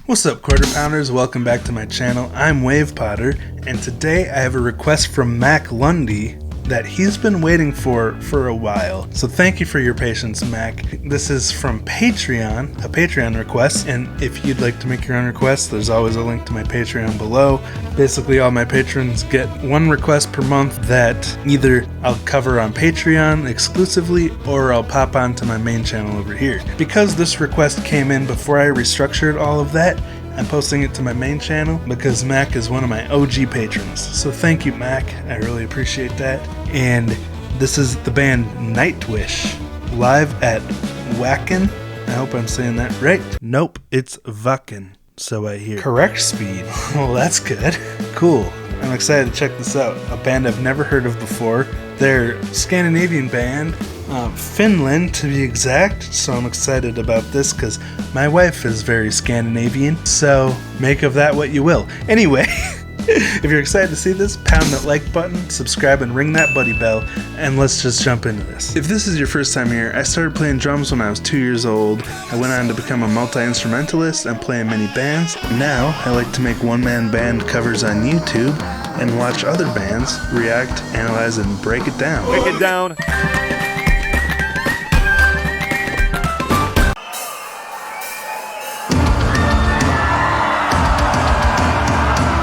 What's up, Quarter Pounders? Welcome back to my channel. I'm Wave Potter, and today I have a request from Mac Lundy that he's been waiting for a while. So thank you for your patience, Mac. This is from Patreon, a Patreon request, and if you'd like to make your own request, there's always a link to my Patreon below. Basically, all my patrons get one request per month that either I'll cover on Patreon exclusively, or I'll pop onto my main channel over here. Because this request came in before I restructured all of that, I'm posting it to my main channel because Mac is one of my OG patrons. So thank you, Mac. I really appreciate that. And this is the band Nightwish, live at Wacken. I hope I'm saying that right. Nope, it's Wacken, so I hear. Correct speed. Well, that's good. Cool. I'm excited to check this out. A band I've never heard of before. They're a Scandinavian band. Finland to be exact, so I'm excited about this because my wife is very Scandinavian, so make of that what you will. Anyway, if you're excited to see this, pound that like button, subscribe, and ring that buddy bell, and let's just jump into this. If this is your first time here, I started playing drums when I was 2 years old. I went on to become a multi-instrumentalist and play in many bands. Now, I like to make one-man band covers on YouTube and watch other bands react, analyze, and break it down. Break it down.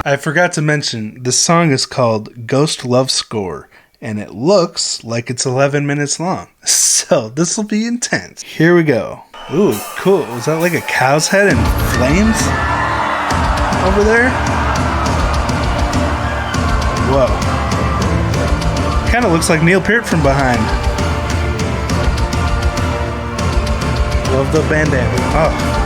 I forgot to mention, the song is called Ghost Love Score, and it looks like it's 11 minutes long. So, this will be intense. Here we go. Ooh, cool. Was that like a cow's head in flames over there? Whoa. Kind of looks like Neil Peart from behind. Love the bandana. Oh.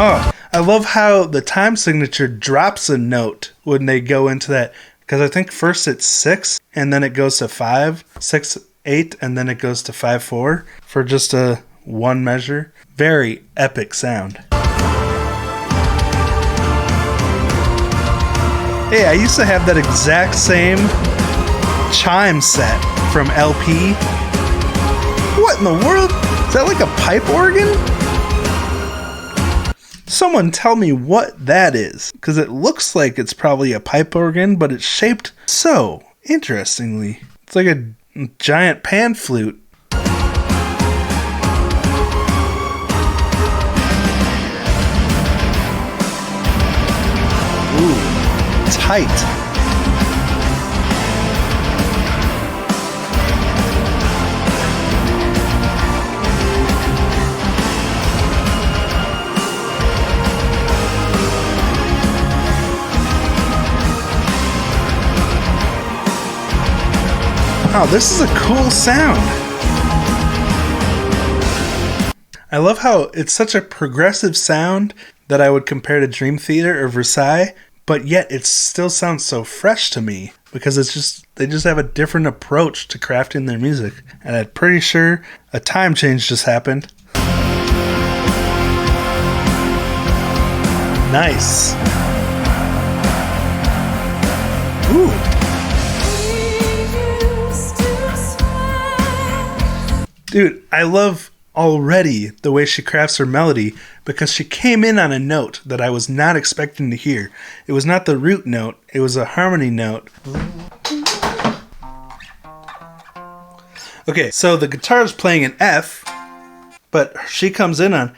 Oh, I love how the time signature drops a note when they go into that. Because I think first it's 6, and then it goes to 5, 6, 8, and then it goes to 5, 4 for just a one measure. Very epic sound. Hey, I used to have that exact same chime set from LP. What in the world? Is that like a pipe organ? Someone tell me what that is, because it looks like it's probably a pipe organ, but it's shaped so interestingly. It's like a giant pan flute. Ooh, tight. Wow, this is a cool sound. I love how it's such a progressive sound that I would compare to Dream Theater or Versailles, but yet it still sounds so fresh to me because they just have a different approach to crafting their music. And I'm pretty sure a time change just happened. Nice. Ooh. Dude, I love already the way she crafts her melody because she came in on a note that I was not expecting to hear. It was not the root note, it was a harmony note. Okay, so the guitar is playing an F, but she comes in on...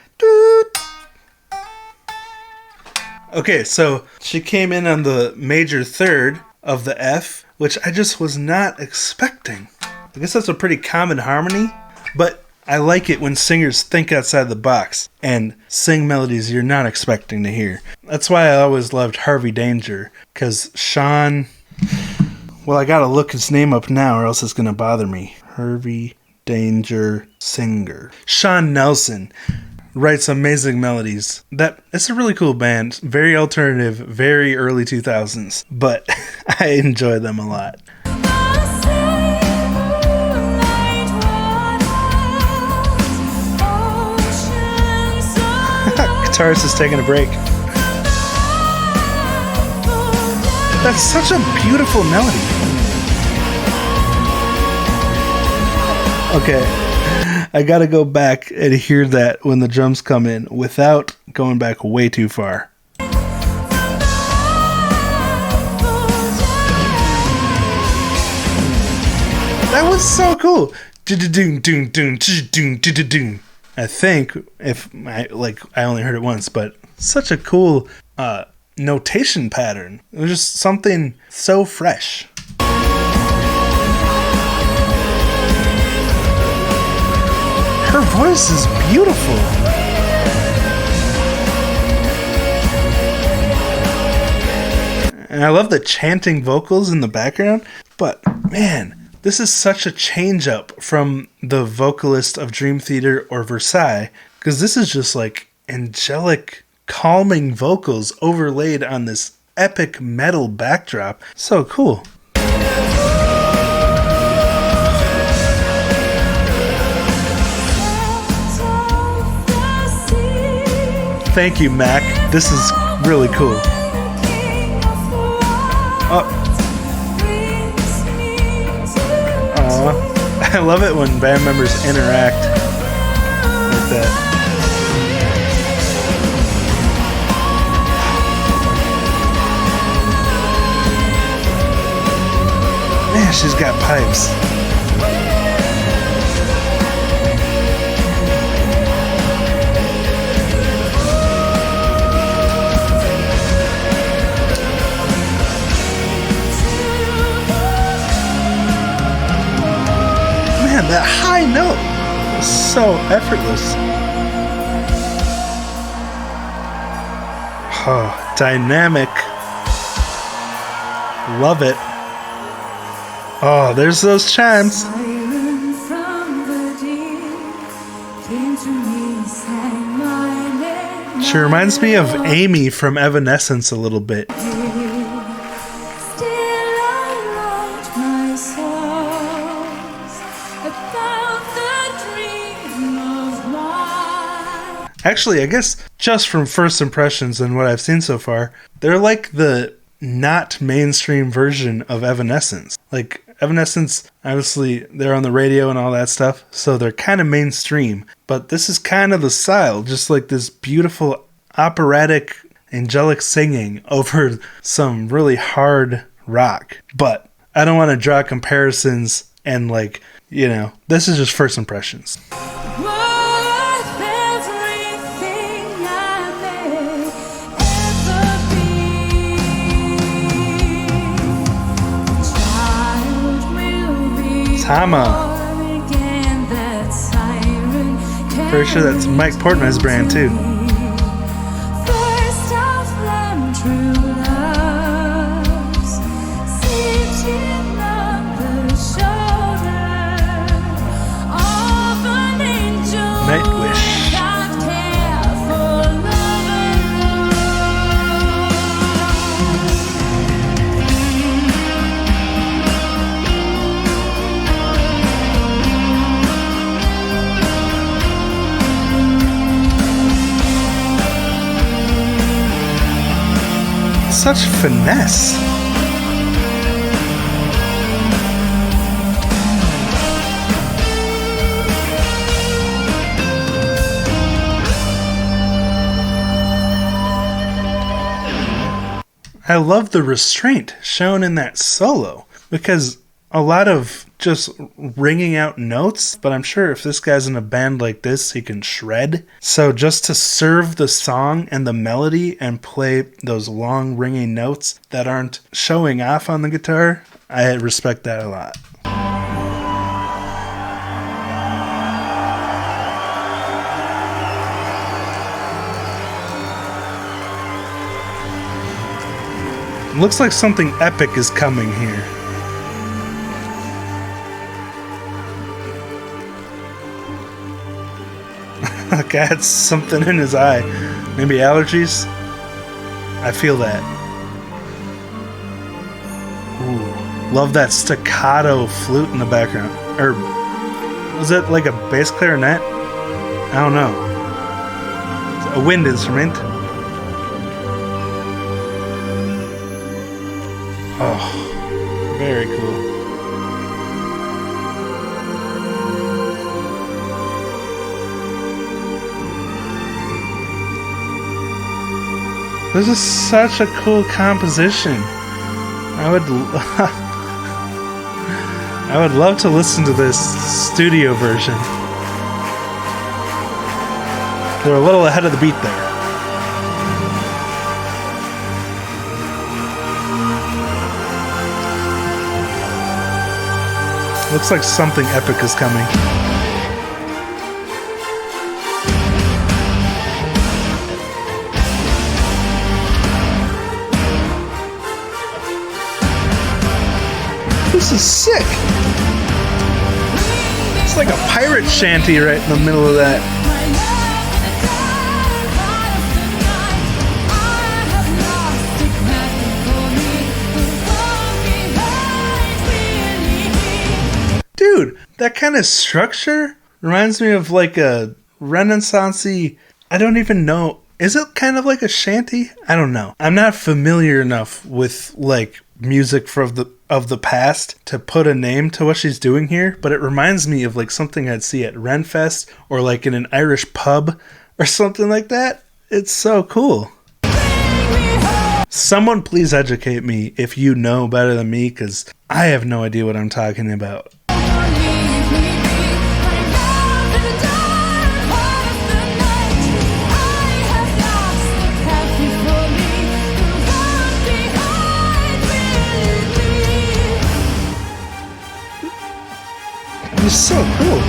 Okay, so she came in on the major third of the F, which I just was not expecting. I guess that's a pretty common harmony. But I like it when singers think outside the box and sing melodies you're not expecting to hear. That's why I always loved Harvey Danger, because Sean... Well, I gotta look his name up now or else it's gonna bother me. Harvey Danger singer. Sean Nelson writes amazing melodies. It's a really cool band. Very alternative, very early 2000s. But I enjoy them a lot. Guitarist is taking a break. That's such a beautiful melody. Okay, I gotta go back and hear that when the drums come in without going back way too far. That was so cool. I think I only heard it once, but such a cool notation pattern. It was just something so fresh. Her voice is beautiful. And I love the chanting vocals in the background, but man, this is such a change up from the vocalist of Dream Theater or Versailles, because this is just like angelic, calming vocals overlaid on this epic metal backdrop. So cool. Thank you, Mac. This is really cool. Oh. I love it when band members interact like that. Man, she's got pipes. Man, that high note was so effortless. Oh, dynamic. Love it. Oh, there's those chimes. She reminds me of Amy from Evanescence a little bit. Actually, I guess just from first impressions and what I've seen so far, they're like the not mainstream version of Evanescence. Like, Evanescence, obviously, they're on the radio and all that stuff, so they're kind of mainstream. But this is kind of the style, just like this beautiful operatic, angelic singing over some really hard rock. But I don't want to draw comparisons and, like, you know, this is just first impressions. Tama. Pretty sure that's Mike Portnoy's brand too. Nightwish. Such finesse. I love the restraint shown in that solo, because a lot of just ringing out notes, but I'm sure if this guy's in a band like this, he can shred. So just to serve the song and the melody and play those long ringing notes that aren't showing off on the guitar, I respect that a lot. Looks like something epic is coming here. That guy had something in his eye. Maybe allergies? I feel that. Ooh, love that staccato flute in the background. Or was it like a bass clarinet? I don't know. A wind instrument. Oh, very cool. This is such a cool composition. I would love to listen to this studio version. They're a little ahead of the beat there. Looks like something epic is coming. This is sick. It's like a pirate shanty right in the middle of that. Dude, that kind of structure reminds me of like a Renaissance-y, I don't even know. Is it kind of like a shanty? I don't know. I'm not familiar enough with like music of the past to put a name to what she's doing here, but it reminds me of like something I'd see at Renfest or like in an Irish pub or something like that. It's so cool. Someone please educate me if you know better than me, because I have no idea what I'm talking about. It's so cool.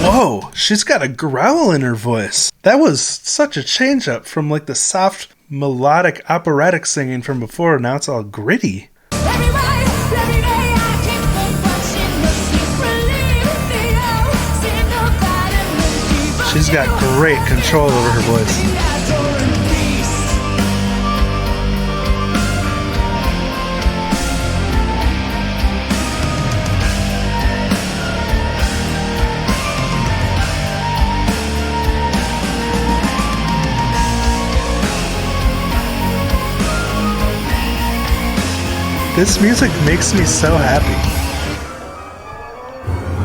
Whoa, she's got a growl in her voice. That was such a change up from like the soft melodic operatic singing from before. Now it's all gritty. She's got great control over her voice. This music makes me so happy.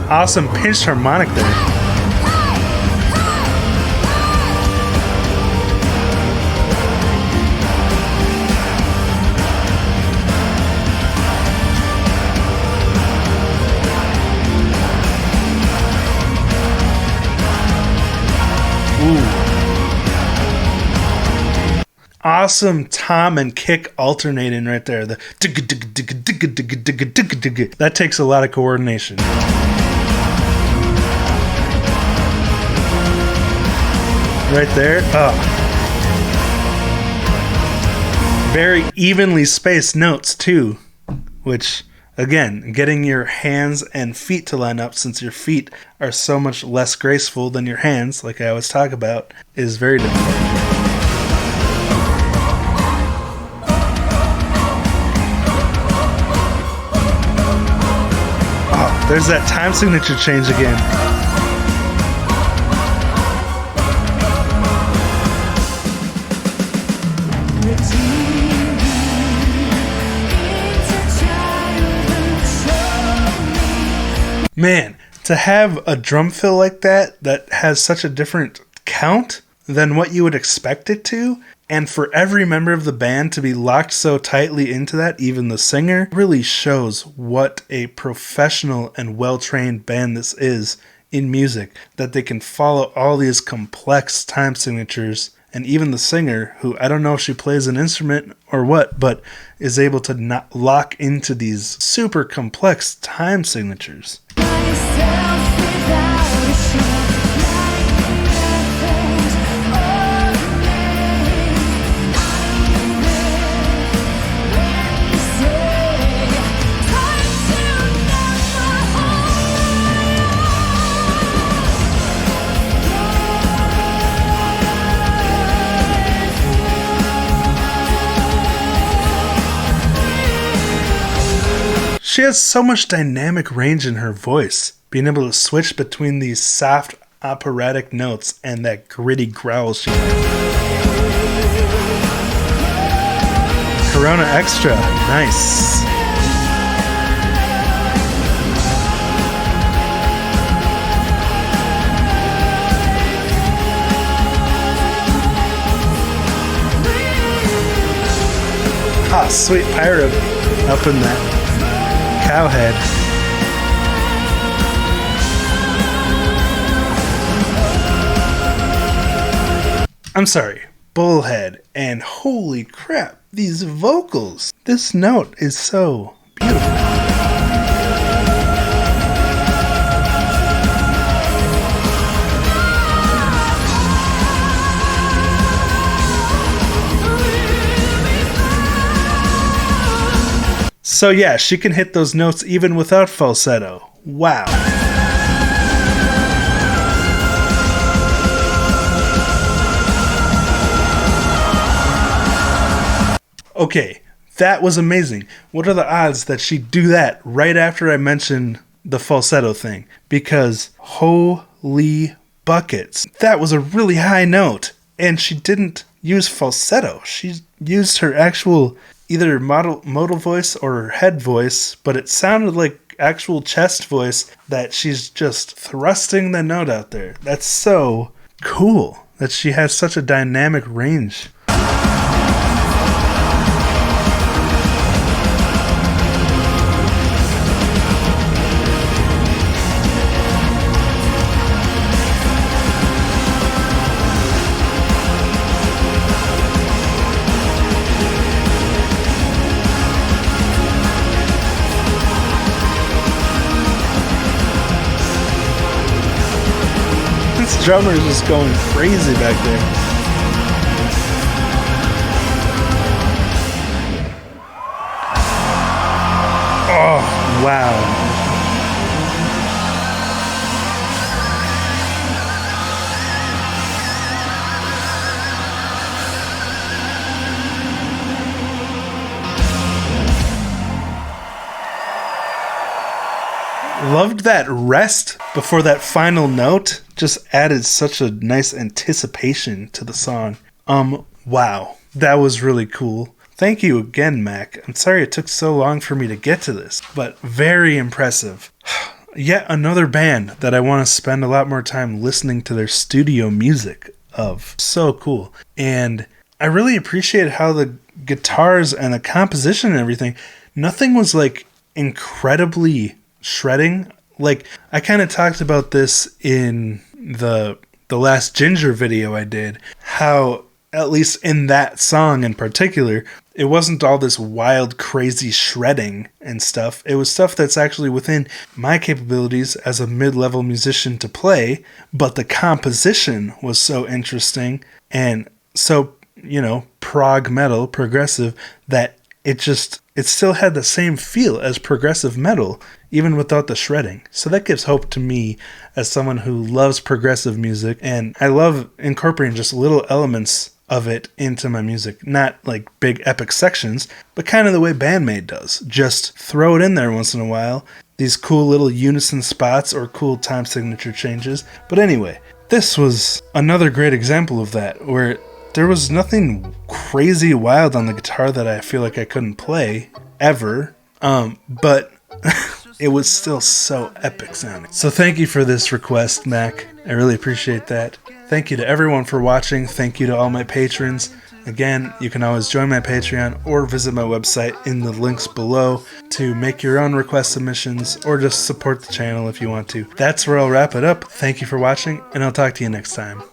Awesome pinched harmonic there. Awesome tom and kick alternating right there. That takes a lot of coordination. Right there. Oh. Very evenly spaced notes too, which again, getting your hands and feet to line up, since your feet are so much less graceful than your hands, like I always talk about, is very difficult. There's that time signature change again. Man, to have a drum fill like that has such a different count than what you would expect it to, and for every member of the band to be locked so tightly into that, even the singer, really shows what a professional and well-trained band this is in music, that they can follow all these complex time signatures, and even the singer, who I don't know if she plays an instrument or what, but is able to not lock into these super complex time signatures. She has so much dynamic range in her voice, being able to switch between these soft operatic notes and that gritty growl she has. Corona Extra. Nice. Ah, sweet pirate up in that cow head. I'm sorry, bullhead. And holy crap, these vocals. This note is so beautiful. So yeah, she can hit those notes even without falsetto. Wow. Okay, that was amazing. What are the odds that she'd do that right after I mentioned the falsetto thing? Because holy buckets, that was a really high note. And she didn't use falsetto. She used her actual either modal voice or her head voice, but it sounded like actual chest voice that she's just thrusting the note out there. That's so cool that she has such a dynamic range. This drummer is just going crazy back there. Oh, wow. Loved that rest before that final note. Just added such a nice anticipation to the song. Wow. That was really cool. Thank you again, Mac. I'm sorry it took so long for me to get to this, but very impressive. Yet another band that I want to spend a lot more time listening to their studio music of. So cool. And I really appreciate how the guitars and the composition and everything, nothing was like incredibly shredding. Like, I kind of talked about this in the last Ginger video I did, how at least in that song in particular, it wasn't all this wild, crazy shredding and stuff. It was stuff that's actually within my capabilities as a mid-level musician to play, but the composition was so interesting and so, prog metal, progressive, that it still had the same feel as progressive metal, even without the shredding. So that gives hope to me as someone who loves progressive music, and I love incorporating just little elements of it into my music. Not like big epic sections, but kind of the way Bandmate does. Just throw it in there once in a while. These cool little unison spots or cool time signature changes. But anyway, this was another great example of that, where there was nothing crazy wild on the guitar that I feel like I couldn't play ever. But it was still so epic sounding. So thank you for this request, Mac. I really appreciate that. Thank you to everyone for watching. Thank you to all my patrons. Again, you can always join my Patreon or visit my website in the links below to make your own request submissions or just support the channel if you want to. That's where I'll wrap it up. Thank you for watching, and I'll talk to you next time.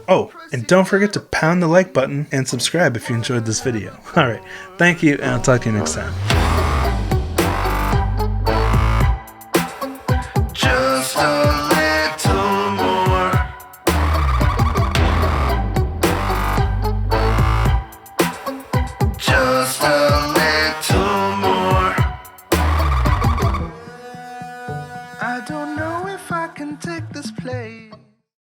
Oh, and don't forget to pound the like button and subscribe if you enjoyed this video. Alright, thank you, and I'll talk to you next time.